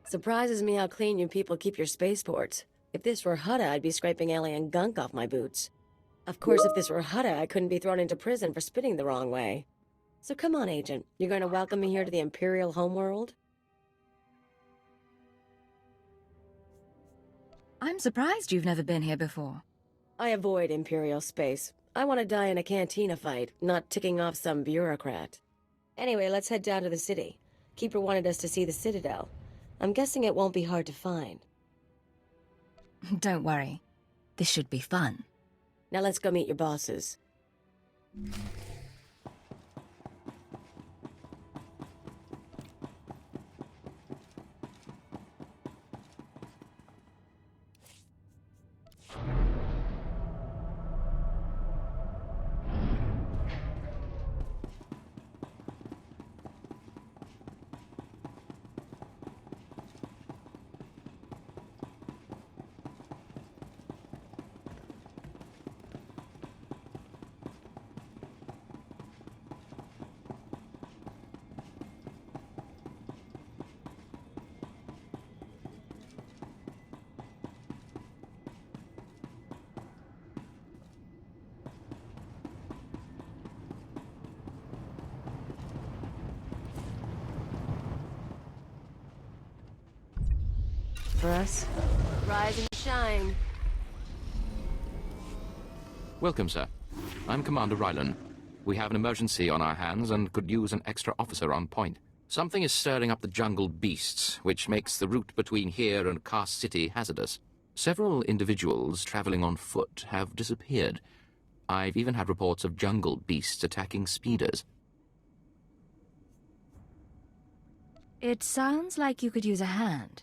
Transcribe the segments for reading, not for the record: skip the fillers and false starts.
Surprises me how clean you people keep your spaceports. If this were Hutta, I'd be scraping alien gunk off my boots. Of course, if this were Hutta, I couldn't be thrown into prison for spitting the wrong way. So come on, Agent. You're going to welcome me here to the Imperial homeworld? I'm surprised you've never been here before. I avoid Imperial space. I want to die in a cantina fight, not ticking off some bureaucrat. Anyway, let's head down to the city. Keeper wanted us to see the Citadel. I'm guessing it won't be hard to find. Don't worry. This should be fun. Now let's go meet your bosses. For us, rise and shine. Welcome, sir. I'm Commander Rylan. We have an emergency on our hands and could use an extra officer on point. Something is stirring up the jungle beasts, which makes the route between here and Kaas City hazardous. Several individuals traveling on foot have disappeared. I've even had reports of jungle beasts attacking speeders. It sounds like you could use a hand.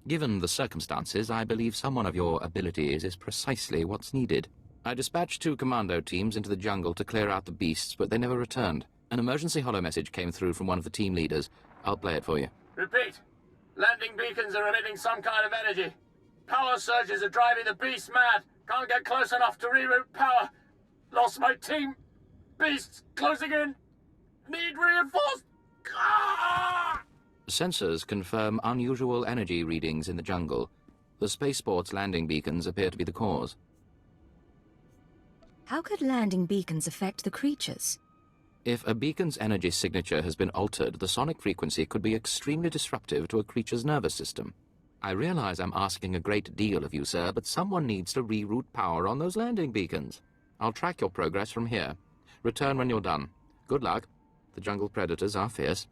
Given the circumstances, I believe someone of your abilities is precisely what's needed. I dispatched 2 commando teams into the jungle to clear out the beasts, but they never returned. An emergency holo message came through from one of the team leaders. I'll play it for you. Repeat. Landing beacons are emitting some kind of energy. Power surges are driving the beasts mad. Can't get close enough to reroute power. Lost my team. Beasts closing in. Need reinforced. Ah! Sensors confirm unusual energy readings in the jungle. The spaceport's landing beacons appear to be the cause. How could landing beacons affect the creatures? If a beacon's energy signature has been altered, the sonic frequency could be extremely disruptive to a creature's nervous system. I realize I'm asking a great deal of you, sir, but someone needs to reroute power on those landing beacons. I'll track your progress from here. Return when you're done. Good luck. The jungle predators are fierce.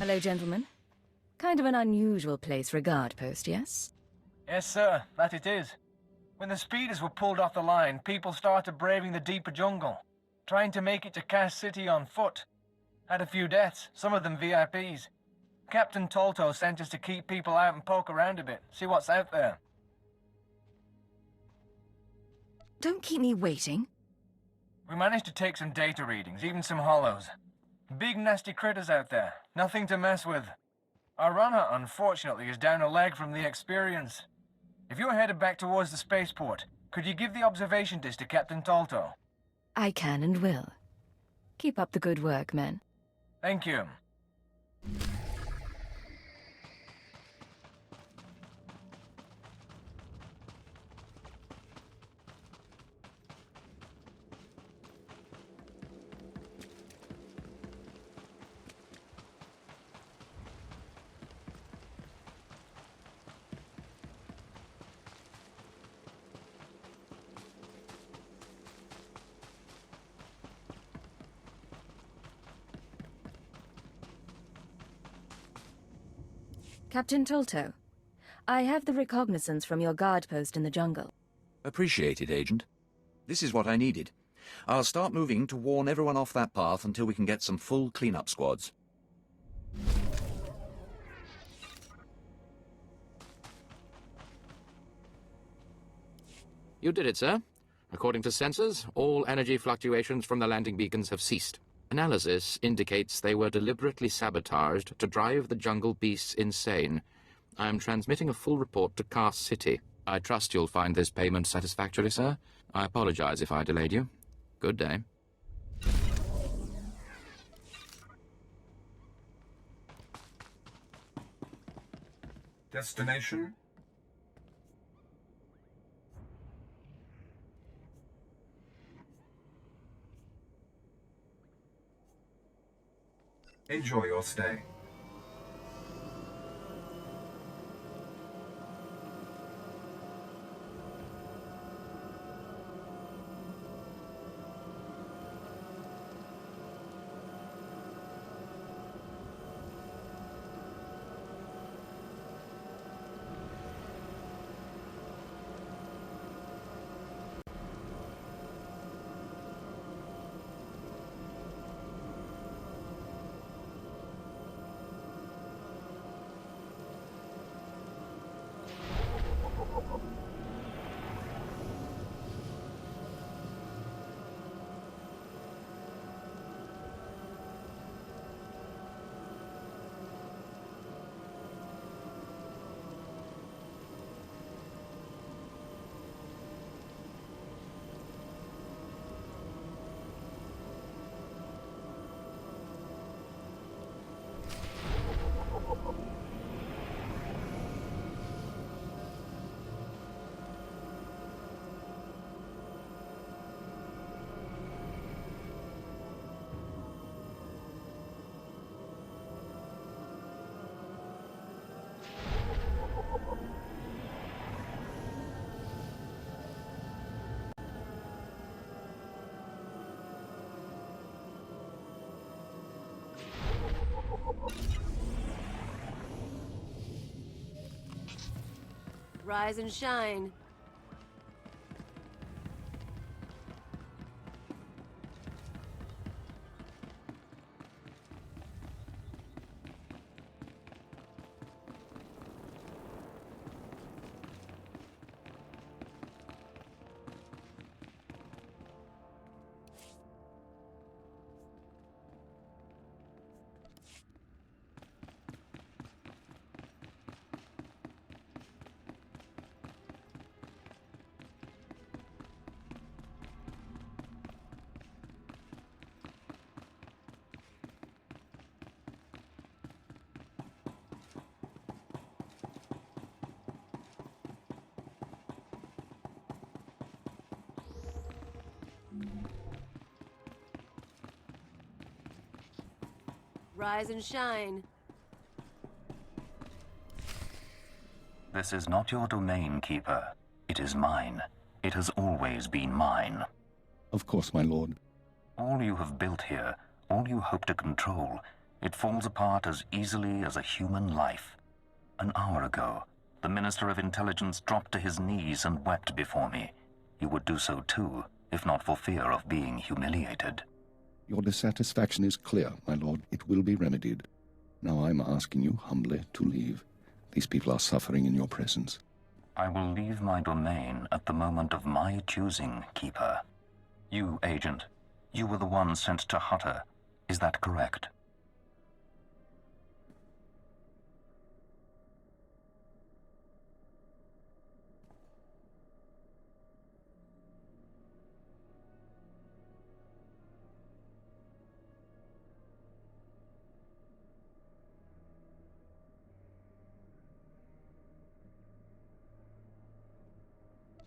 Hello, gentlemen. Kind of an unusual place for a guard post, yes? Yes, sir, that it is. When the speeders were pulled off the line, people started braving the deeper jungle, trying to make it to Kaas City on foot. Had a few deaths, some of them VIPs. Captain Tolto sent us to keep people out and poke around a bit, see what's out there. Don't keep me waiting. We managed to take some data readings, even some hollows. Big nasty critters out there, nothing to mess with. Our runner, unfortunately, is down a leg from the experience. If you're headed back towards the spaceport, could you give the observation disc to Captain Tolto? I can and will. Keep up the good work, men. Thank you. Captain Tolto, I have the recognizance from your guard post in the jungle. Appreciated, Agent. This is what I needed. I'll start moving to warn everyone off that path until we can get some full cleanup squads. You did it, sir. According to sensors, all energy fluctuations from the landing beacons have ceased. Analysis indicates they were deliberately sabotaged to drive the jungle beasts insane. I am transmitting a full report to Kaas City. I trust you'll find this payment satisfactory, sir. I apologize if I delayed you. Good day. Destination? Enjoy your stay. Rise and shine. Rise and shine. This is not your domain, Keeper. It is mine. It has always been mine. Of course, my lord. All you have built here, all you hope to control, It falls apart as easily as a human life. An hour ago, the Minister of Intelligence dropped to his knees and wept before me. He would do so too, if not for fear of being humiliated. Your dissatisfaction is clear, my lord. It will be remedied. Now I'm asking you humbly to leave. These people are suffering in your presence. I will leave my domain at the moment of my choosing, Keeper. You, Agent, you were the one sent to Hutter. Is that correct?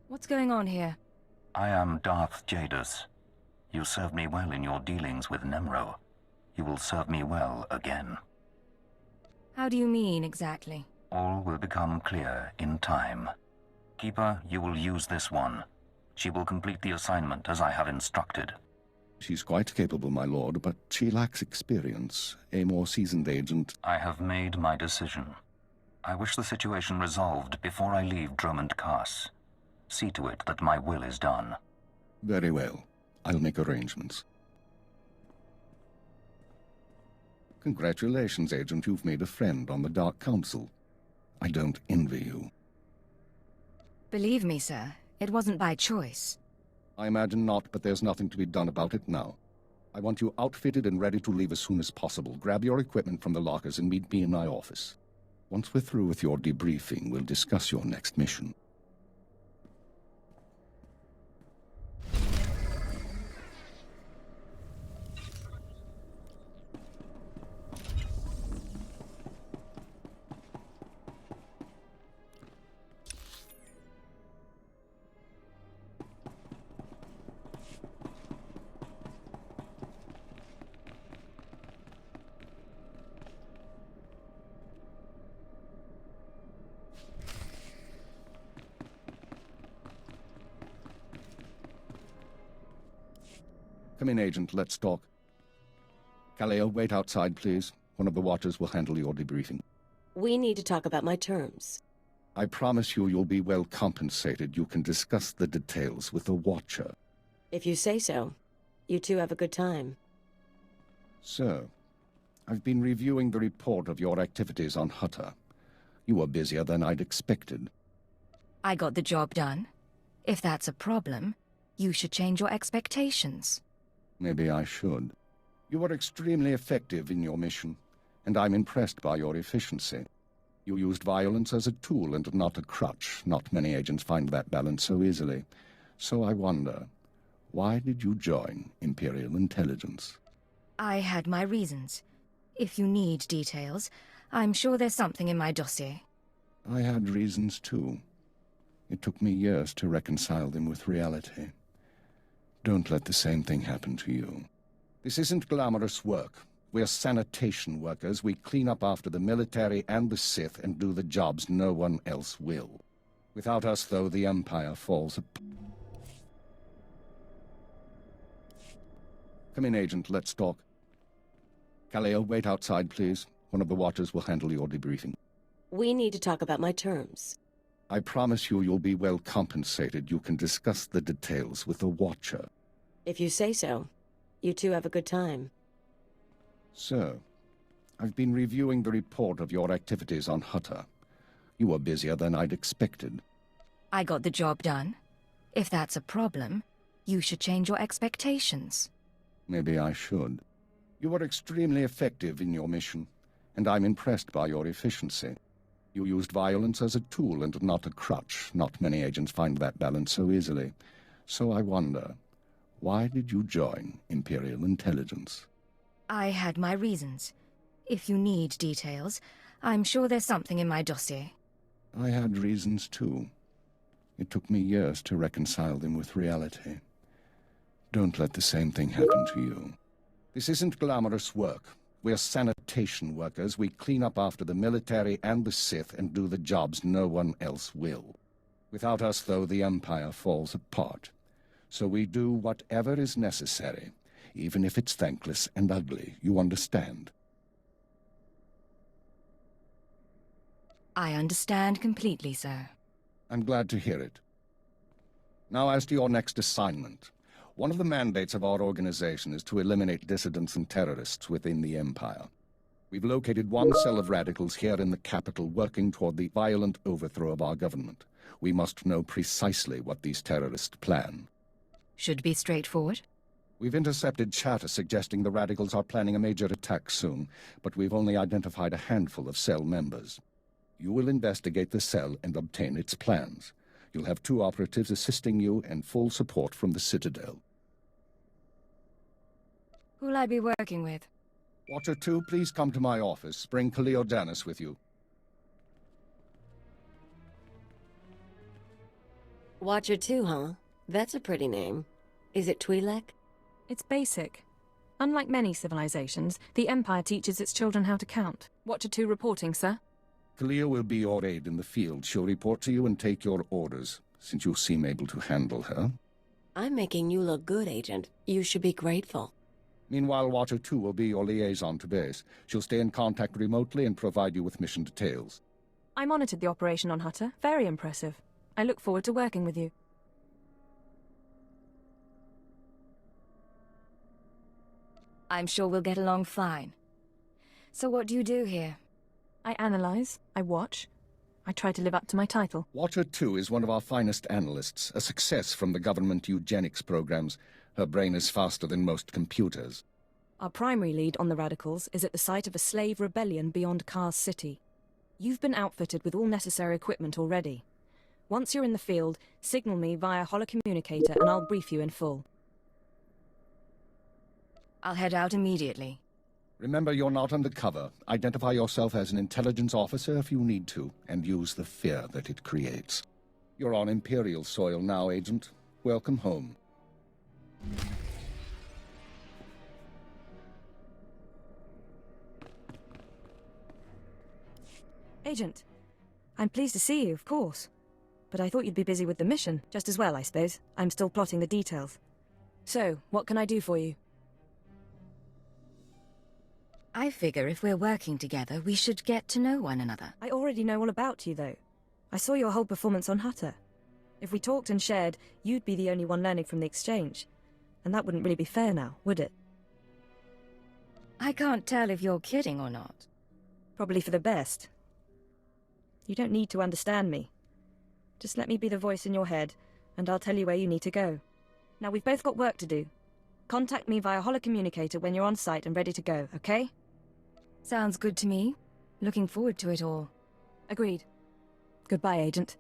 What's going on here? I am Darth Jadus. You served me well in your dealings with Nemro. You will serve me well again. How do you mean, exactly? All will become clear in time. Keeper, you will use this one. She will complete the assignment as I have instructed. She's quite capable, my lord, but she lacks experience. A more seasoned agent... I have made my decision. I wish the situation resolved before I leave Dromund Kaas. See to it that my will is done. Very well. I'll make arrangements. Congratulations, Agent. You've made a friend on the Dark Council. I don't envy you. Believe me, sir, it wasn't by choice. I imagine not, but there's nothing to be done about it now. I want you outfitted and ready to leave as soon as possible. Grab your equipment from the lockers and meet me in my office. Once we're through with your debriefing, we'll discuss your next mission. Come in, Agent. Let's talk. Kaleo, wait outside, please. One of the watchers will handle your debriefing. We need to talk about my terms. I promise you'll be well compensated. You can discuss the details with the watcher. If you say so. You two have a good time. Sir, I've been reviewing the report of your activities on Hutter. You were busier than I'd expected. I got the job done. If that's a problem, you should change your expectations. Maybe I should. You were extremely effective in your mission, and I'm impressed by your efficiency. You used violence as a tool and not a crutch. Not many agents find that balance so easily. So I wonder, why did you join Imperial Intelligence? I had my reasons. If you need details, I'm sure there's something in my dossier. I had reasons too. It took me years to reconcile them with reality. Don't let the same thing happen to you. This isn't glamorous work. We're sanitation workers. We clean up after the military and the Sith and do the jobs no one else will. Without us, though, the Empire falls apart. Come in, Agent. Let's talk. Kaleo, wait outside, please. One of the watchers will handle your debriefing. We need to talk about my terms. I promise you'll be well compensated. You can discuss the details with the watcher. If you say so. You two have a good time. Sir, I've been reviewing the report of your activities on Hutter. You were busier than I'd expected. I got the job done. If that's a problem, you should change your expectations. Maybe I should. You were extremely effective in your mission, and I'm impressed by your efficiency. You used violence as a tool and not a crutch. Not many agents find that balance so easily. So I wonder, why did you join Imperial Intelligence? I had my reasons. If you need details, I'm sure there's something in my dossier. I had reasons too. It took me years to reconcile them with reality. Don't let the same thing happen to you. This isn't glamorous work. We're sanitation workers. We clean up after the military and the Sith and do the jobs no one else will. Without us, though, the Empire falls apart. So we do whatever is necessary, even if it's thankless and ugly, you understand? I understand completely, sir. I'm glad to hear it. Now as to your next assignment. One of the mandates of our organization is to eliminate dissidents and terrorists within the Empire. We've located one cell of radicals here in the capital working toward the violent overthrow of our government. We must know precisely what these terrorists plan. Should be straightforward. We've intercepted chatter suggesting the radicals are planning a major attack soon, but we've only identified a handful of cell members. You will investigate the cell and obtain its plans. You'll have 2 operatives assisting you and full support from the Citadel. Who'll I be working with? Watcher 2, please come to my office. Bring Cleodanis with you. Watcher 2, huh? That's a pretty name. Is it Twi'lek? It's basic. Unlike many civilizations, the Empire teaches its children how to count. Watcher 2 reporting, sir. Cleo will be your aide in the field. She'll report to you and take your orders, since you seem able to handle her. I'm making you look good, Agent. You should be grateful. Meanwhile, Watcher 2 will be your liaison to base. She'll stay in contact remotely and provide you with mission details. I monitored the operation on Hutter. Very impressive. I look forward to working with you. I'm sure we'll get along fine. So what do you do here? I analyze, I watch, I try to live up to my title. Watcher 2 is one of our finest analysts, a success from the government eugenics programs. Her brain is faster than most computers. Our primary lead on the radicals is at the site of a slave rebellion beyond Kaas City. You've been outfitted with all necessary equipment already. Once you're in the field, signal me via holocommunicator and I'll brief you in full. I'll head out immediately. Remember, you're not undercover. Identify yourself as an intelligence officer if you need to, and use the fear that it creates. You're on Imperial soil now, Agent. Welcome home. Agent, I'm pleased to see you, of course. But I thought you'd be busy with the mission. Just as well, I suppose. I'm still plotting the details. So, what can I do for you? I figure if we're working together, we should get to know one another. I already know all about you, though. I saw your whole performance on Hutter. If we talked and shared, you'd be the only one learning from the exchange. And that wouldn't really be fair now, would it? I can't tell if you're kidding or not. Probably for the best. You don't need to understand me. Just let me be the voice in your head, and I'll tell you where you need to go. Now, we've both got work to do. Contact me via holocommunicator when you're on site and ready to go, okay? Sounds good to me. Looking forward to it all. Agreed. Goodbye, Agent.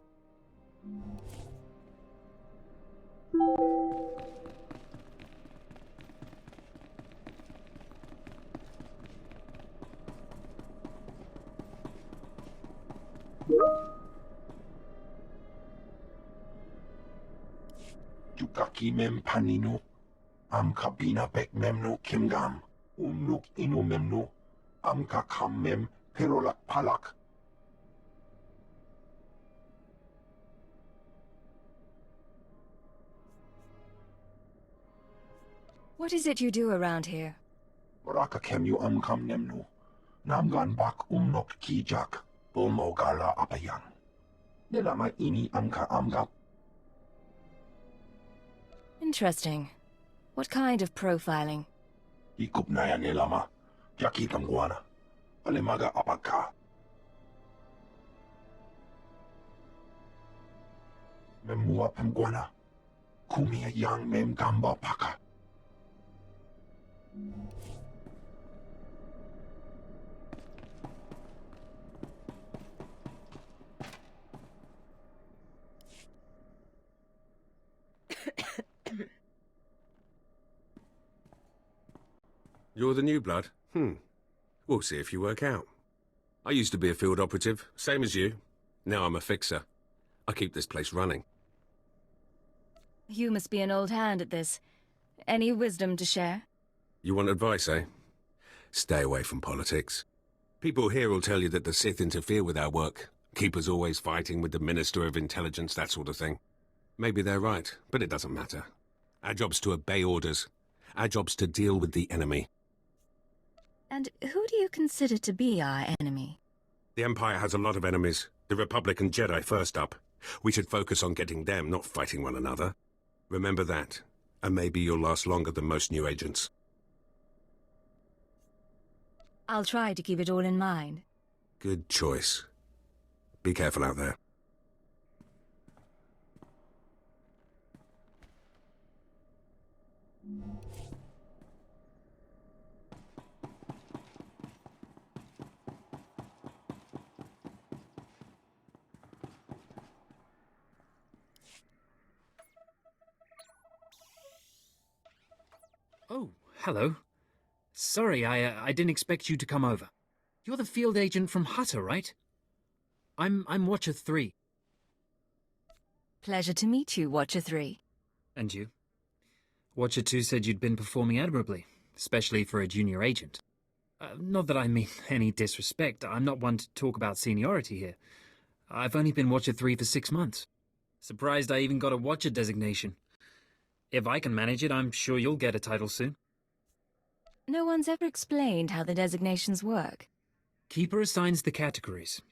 Jukaki mem panino, am kabina bek memno kimgam, nuk ino memno, am kakam mem perolak palak. What is it you do around here? Baraka kem you am kam nemno, namgan bak nok kijak, bomogala apayang. Nelama ini amka amgap. Interesting. What kind of profiling? Ikup na yan nelama, jaki tamguana, alemaga apaka. Memua pemguana, kumia yang mem gamba paka. You're the new blood? We'll see if you work out. I used to be a field operative, same as you. Now I'm a fixer. I keep this place running. You must be an old hand at this. Any wisdom to share? You want advice, eh? Stay away from politics. People here will tell you that the Sith interfere with our work. Keep us always fighting with the Minister of Intelligence, that sort of thing. Maybe they're right, but it doesn't matter. Our job's to obey orders. Our job's to deal with the enemy. And who do you consider to be our enemy? The Empire has a lot of enemies. The Republic and Jedi first up. We should focus on getting them, not fighting one another. Remember that, and maybe you'll last longer than most new agents. I'll try to keep it all in mind. Good choice. Be careful out there. Oh, hello. Sorry, I didn't expect you to come over. You're the field agent from Hutter, right? I'm Watcher 3. Pleasure to meet you, Watcher 3. And you? Watcher 2 said you'd been performing admirably, especially for a junior agent. Not that I mean any disrespect. I'm not one to talk about seniority here. I've only been Watcher 3 for 6 months. Surprised I even got a Watcher designation. If I can manage it, I'm sure you'll get a title soon. No one's ever explained how the designations work. Keeper assigns the categories.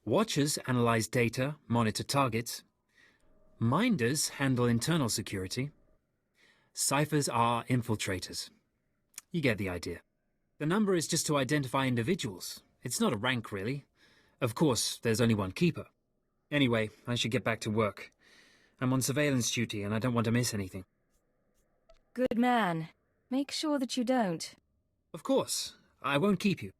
Watchers analyze data, monitor targets. Minders handle internal security. Ciphers are infiltrators. You get the idea. The number is just to identify individuals. It's not a rank, really. Of course, there's only one keeper. Anyway, I should get back to work. I'm on surveillance duty and I don't want to miss anything. Good man. Make sure that you don't. Of course. I won't keep you.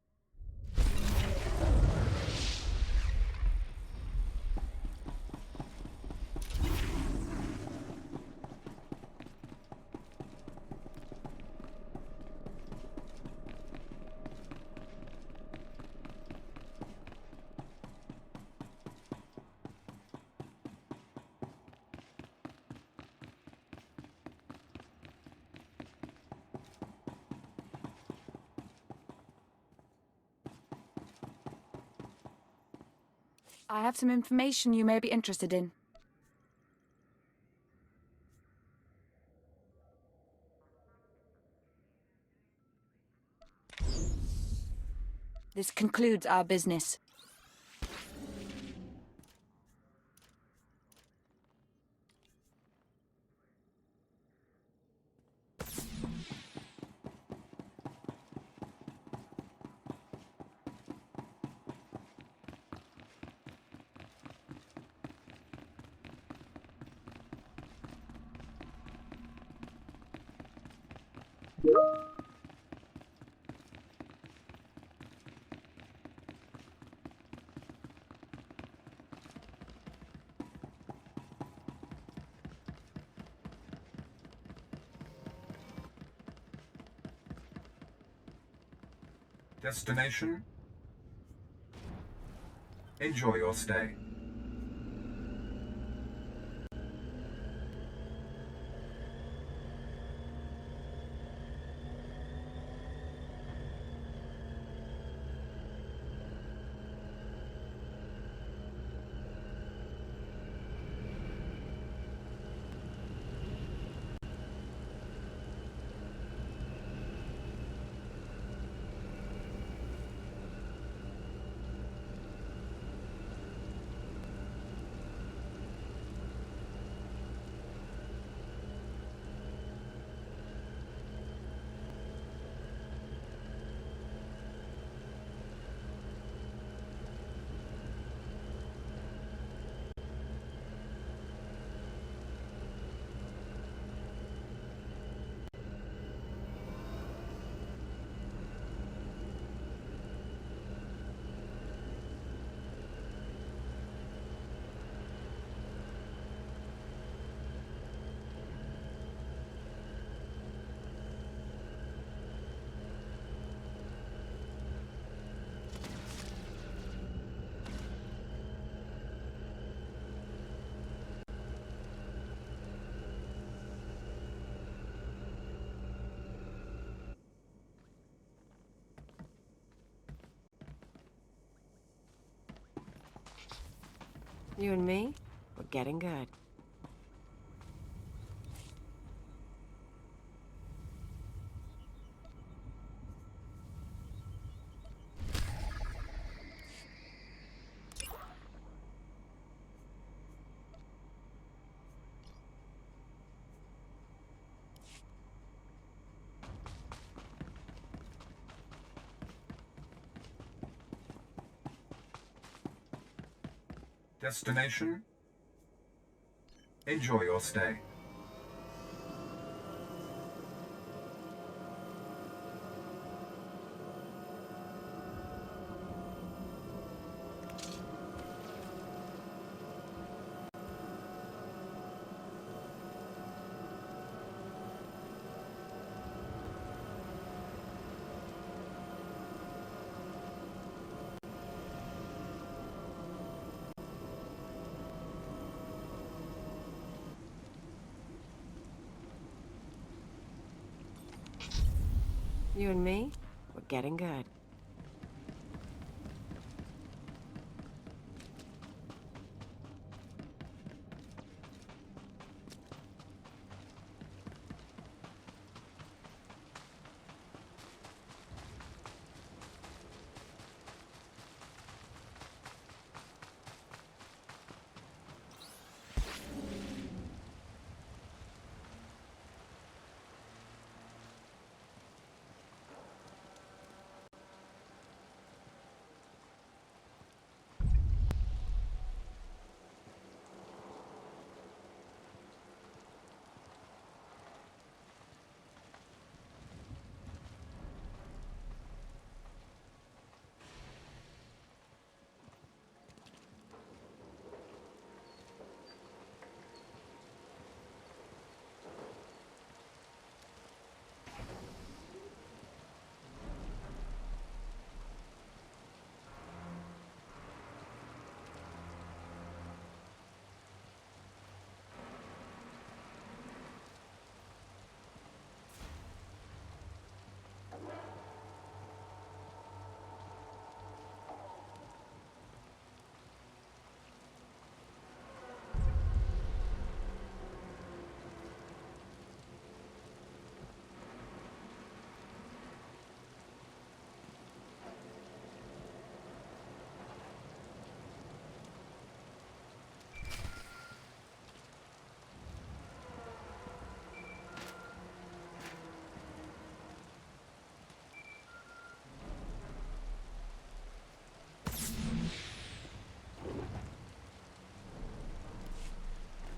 I have some information you may be interested in. This concludes our business. Destination? Enjoy your stay. You and me, we're getting good. Destination? Enjoy your stay. You and me, we're getting good.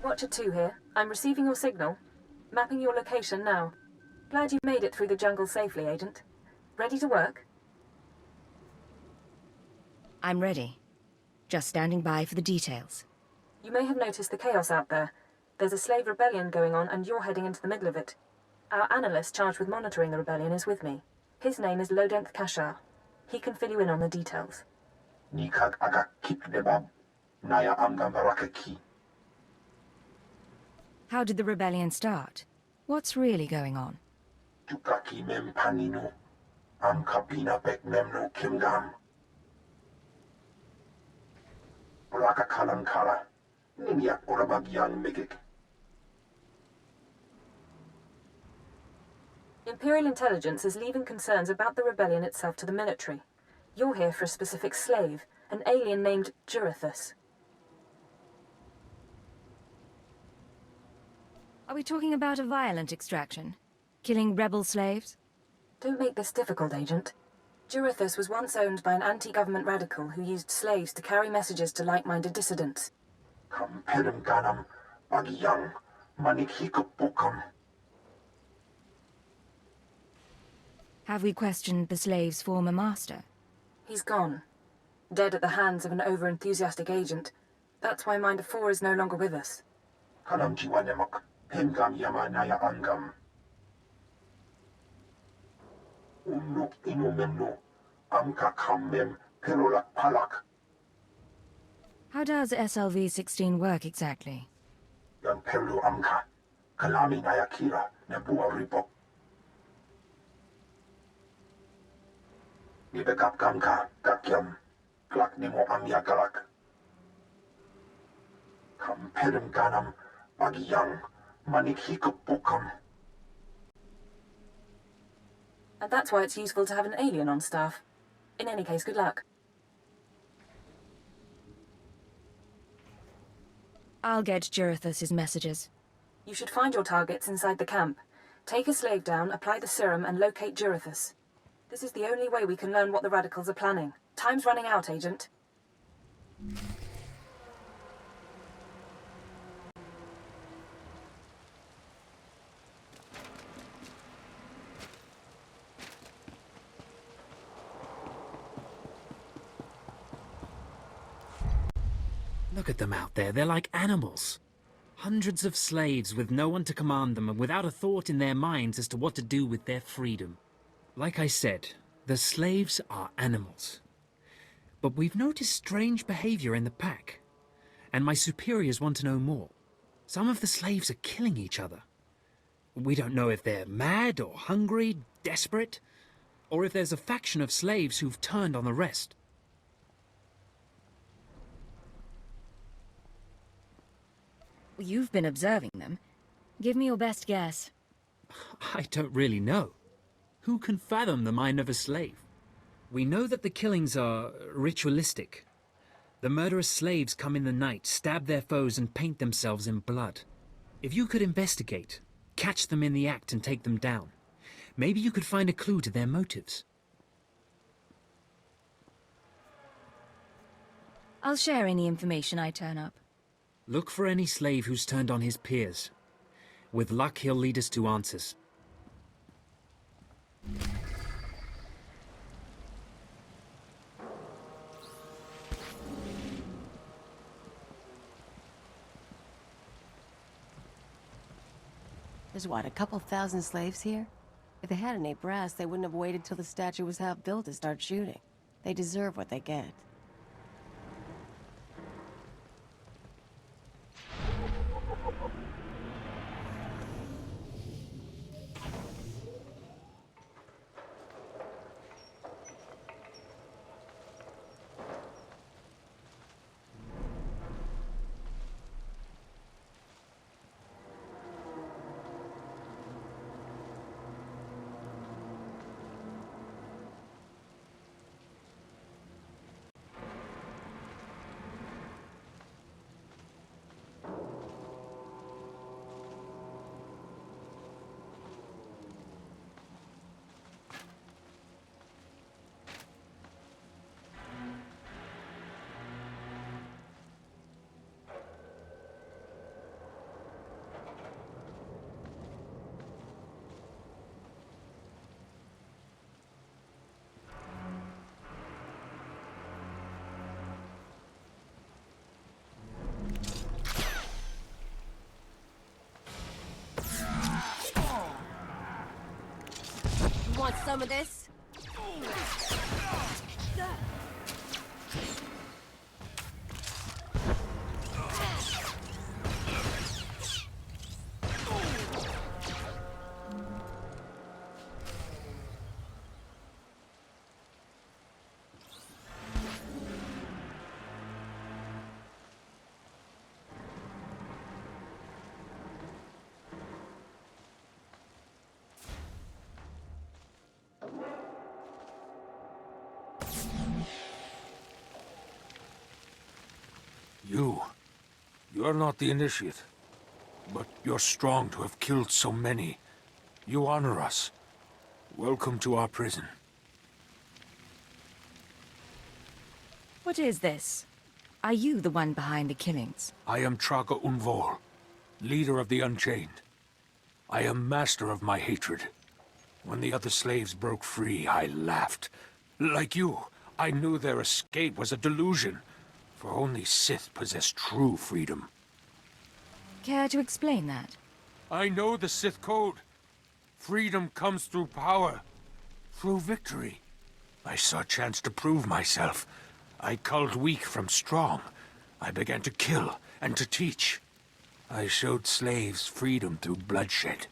Watcher 2 here. I'm receiving your signal. Mapping your location now. Glad you made it through the jungle safely, Agent. Ready to work? I'm ready. Just standing by for the details. You may have noticed the chaos out there. There's a slave rebellion going on and you're heading into the middle of it. Our analyst charged with monitoring the rebellion is with me. His name is Lodenth Kashar. He can fill you in on the details. Nikak agak kip debab. Naya amgam barakaki. How did the rebellion start? What's really going on? Tukaki mem panino. Am kapina bek memno kimgam. Raka kalankara. Nimiak orabagian migik. Imperial intelligence is leaving concerns about the rebellion itself to the military. You're here for a specific slave, an alien named Jurithus. Are we talking about a violent extraction? Killing rebel slaves? Don't make this difficult, Agent. Jurithus was once owned by an anti-government radical who used slaves to carry messages to like-minded dissidents. Kampedem ganam. Bagiyang. Manik hikapukam. Have we questioned the slave's former master? He's gone. Dead at the hands of an over-enthusiastic agent. That's why Minder 4 is no longer with us. Kanam jiwanemak. Hemgam yamanaya angam. Unuk inumemno. Amka kammem perolak palak. How does SLV-16 work exactly? Yan perlu amka. Kalami nayakira. Nebua ripok. Nibekap kamka. Kakyam. Klak nemo amya galak. Kampedem ganam. Bagiyang. Manik hikapukam. And that's why it's useful to have an alien on staff. In any case, good luck. I'll get Jurithus' messages. You should find your targets inside the camp. Take a slave down, apply the serum, and locate Jurithus. This is the only way we can learn what the radicals are planning. Time's running out, Agent. Look at them out there. They're like animals. Hundreds of slaves with no one to command them and without a thought in their minds as to what to do with their freedom. Like I said, the slaves are animals. But we've noticed strange behavior in the pack, and my superiors want to know more. Some of the slaves are killing each other. We don't know if they're mad or hungry, desperate, or if there's a faction of slaves who've turned on the rest. You've been observing them. Give me your best guess. I don't really know. Who can fathom the mind of a slave? We know that the killings are ritualistic. The murderous slaves come in the night, stab their foes, and paint themselves in blood. If you could investigate, catch them in the act and take them down, maybe you could find a clue to their motives. I'll share any information I turn up. Look for any slave who's turned on his peers. With luck, he'll lead us to answers. There's what, a couple thousand slaves here? If they had any brass, they wouldn't have waited till the statue was half built to start shooting. They deserve what they get. Want some of this? You're not the initiate, but you're strong to have killed so many. You honor us. Welcome to our prison. What is this? Are you the one behind the killings? I am Traga Unvol, leader of the Unchained. I am master of my hatred. When the other slaves broke free, I laughed. Like you, I knew their escape was a delusion. For only Sith possess true freedom. Care to explain that? I know the Sith code. Freedom comes through power. Through victory. I saw a chance to prove myself. I culled weak from strong. I began to kill and to teach. I showed slaves freedom through bloodshed.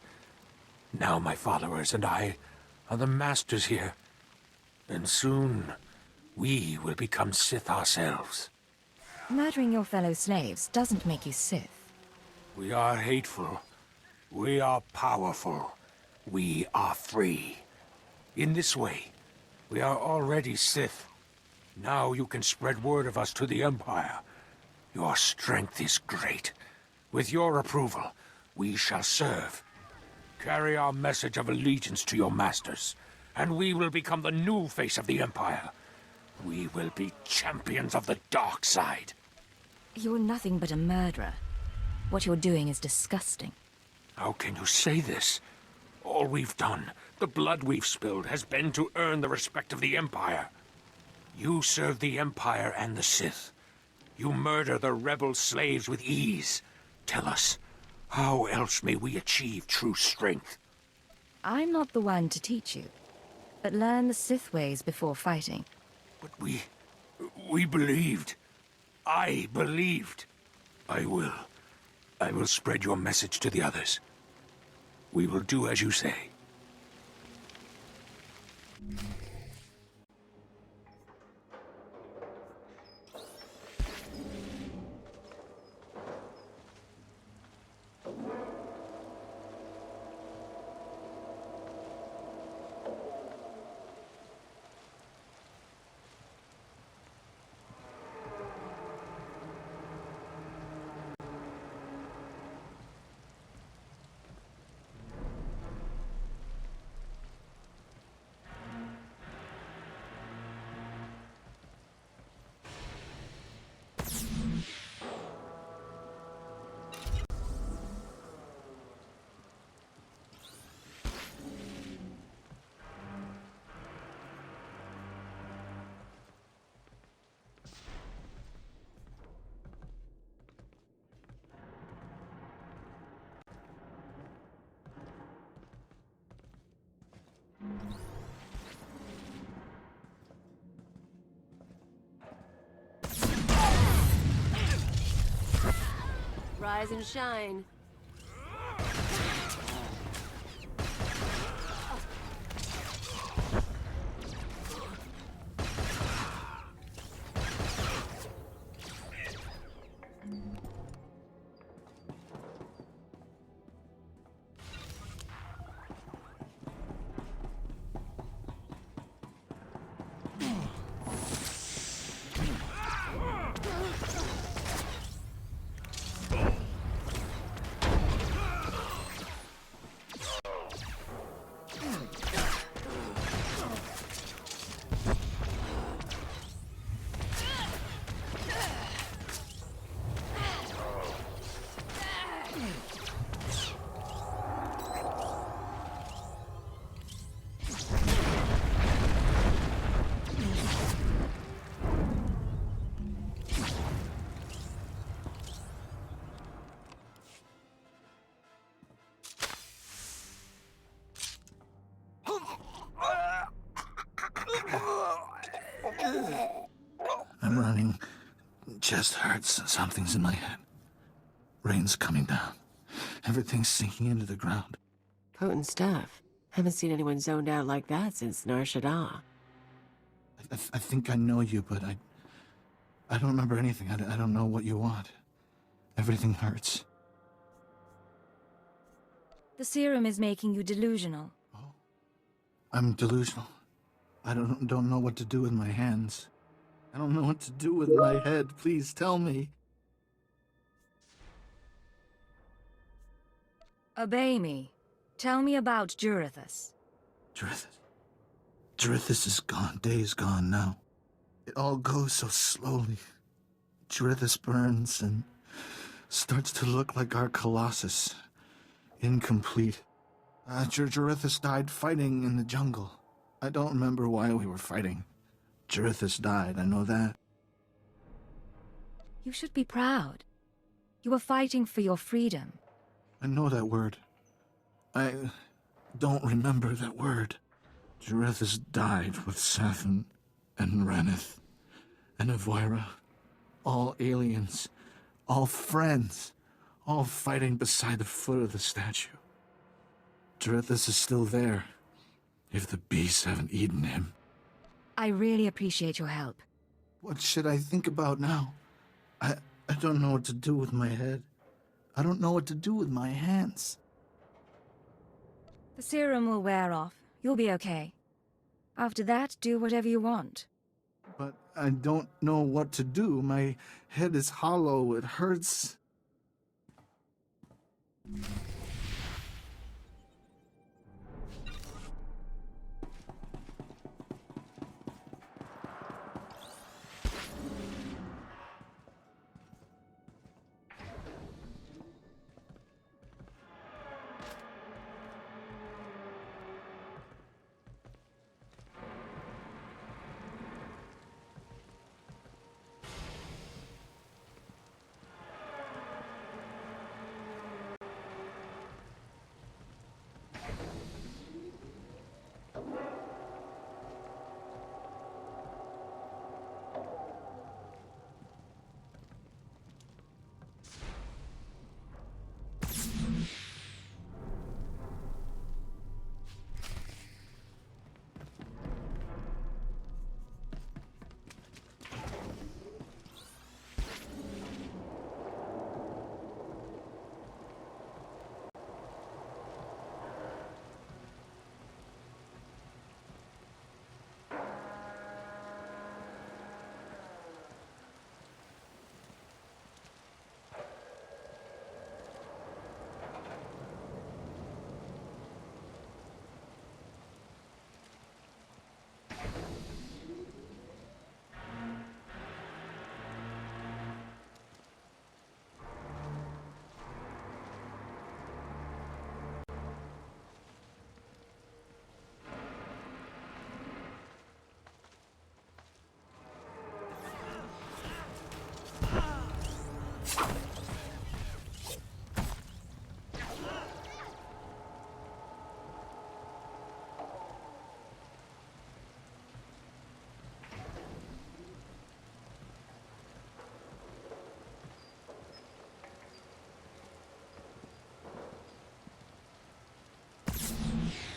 Now my followers and I are the masters here. And soon, we will become Sith ourselves. Murdering your fellow slaves doesn't make you Sith. We are hateful. We are powerful. We are free. In this way, we are already Sith. Now you can spread word of us to the Empire. Your strength is great. With your approval, we shall serve. Carry our message of allegiance to your masters, and we will become the new face of the Empire. We will be champions of the dark side. You're nothing but a murderer. What you're doing is disgusting. How can you say this? All we've done, the blood we've spilled, has been to earn the respect of the Empire. You serve the Empire and the Sith. You murder the rebel slaves with ease. Tell us, how else may we achieve true strength? I'm not the one to teach you, but learn the Sith ways before fighting. But we believed. I believed. I will spread your message to the others. We will do as you say. Rise and shine. I'm running. Chest hurts. Something's in my head. Rain's coming down. Everything's sinking into the ground. Potent stuff. Haven't seen anyone zoned out like that since Nar Shaddaa. I think I know you, but I don't remember anything. I don't know what you want. Everything hurts. The serum is making you delusional. Oh. I'm delusional. I don't know what to do with my hands. I don't know what to do with my head. Please tell me. Obey me. Tell me about Jurithus. Jurithus is gone. Days gone now. It all goes so slowly. Jurithus burns and starts to look like our Colossus. Incomplete. Jurithus died fighting in the jungle. I don't remember why we were fighting. Jurithus died, I know that. You should be proud. You were fighting for your freedom. I know that word. I don't remember that word. Jurithus died with Sathan and Ranith and Evoira. All aliens. All friends. All fighting beside the foot of the statue. Jurithus is still there. If the beasts haven't eaten him. I really appreciate your help. What should I think about now? I don't know what to do with my head. I don't know what to do with my hands. The serum will wear off. You'll be okay. After that, do whatever you want. But I don't know what to do. My head is hollow. It hurts.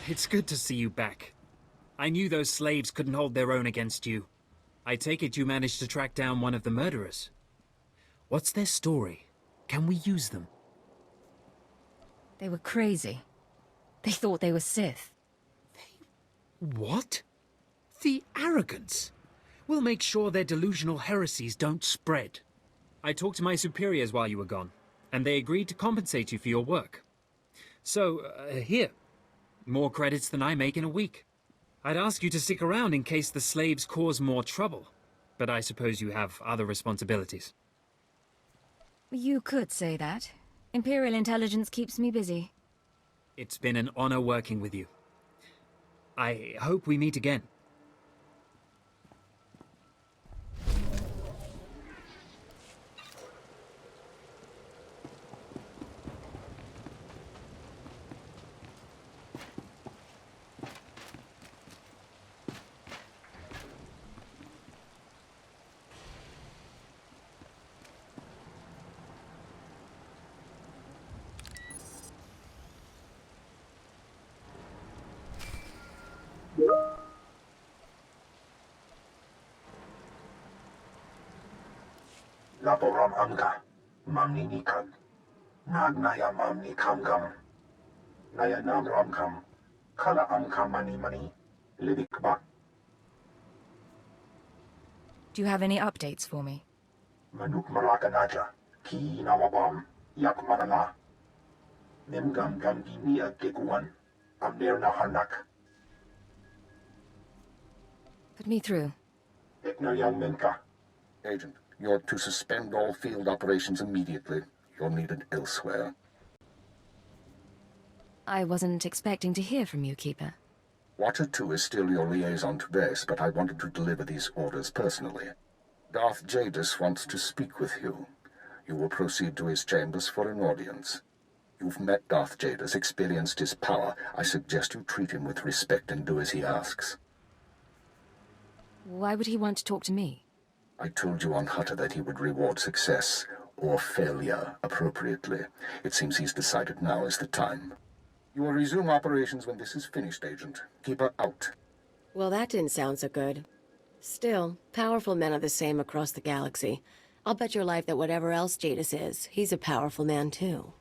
It's good to see you back. I knew those slaves couldn't hold their own against you. I take it you managed to track down one of the murderers. What's their story? Can we use them? They were crazy. They thought they were Sith. What? The arrogance! We'll make sure their delusional heresies don't spread. I talked to my superiors while you were gone, and they agreed to compensate you for your work. So, here. More credits than I make in a week. I'd ask you to stick around in case the slaves cause more trouble, but I suppose you have other responsibilities. You could say that. Imperial intelligence keeps me busy. It's been an honor working with you. I hope we meet again. Laporam amka, mamni nikam, nagnaya mamni kamgam, naya nam ramkam, kala amka mani, lidikba. Do you have any updates for me? Manuk marakanaja, ki nawabam, yak manala. Nemgam gamgi niya gekuan, amner na hanak. Put me through. Eknayang menka. Agent, you're to suspend all field operations immediately. You're needed elsewhere. I wasn't expecting to hear from you, Keeper. Watcher 2 is still your liaison to base, but I wanted to deliver these orders personally. Darth Jadis wants to speak with you. You will proceed to his chambers for an audience. You've met Darth Jadis, experienced his power. I suggest you treat him with respect and do as he asks. Why would he want to talk to me? I told you on Hutta that he would reward success, or failure, appropriately. It seems he's decided now is the time. You will resume operations when this is finished, Agent. Keep her out. Well, that didn't sound so good. Still, powerful men are the same across the galaxy. I'll bet your life that whatever else Jadis is, he's a powerful man too.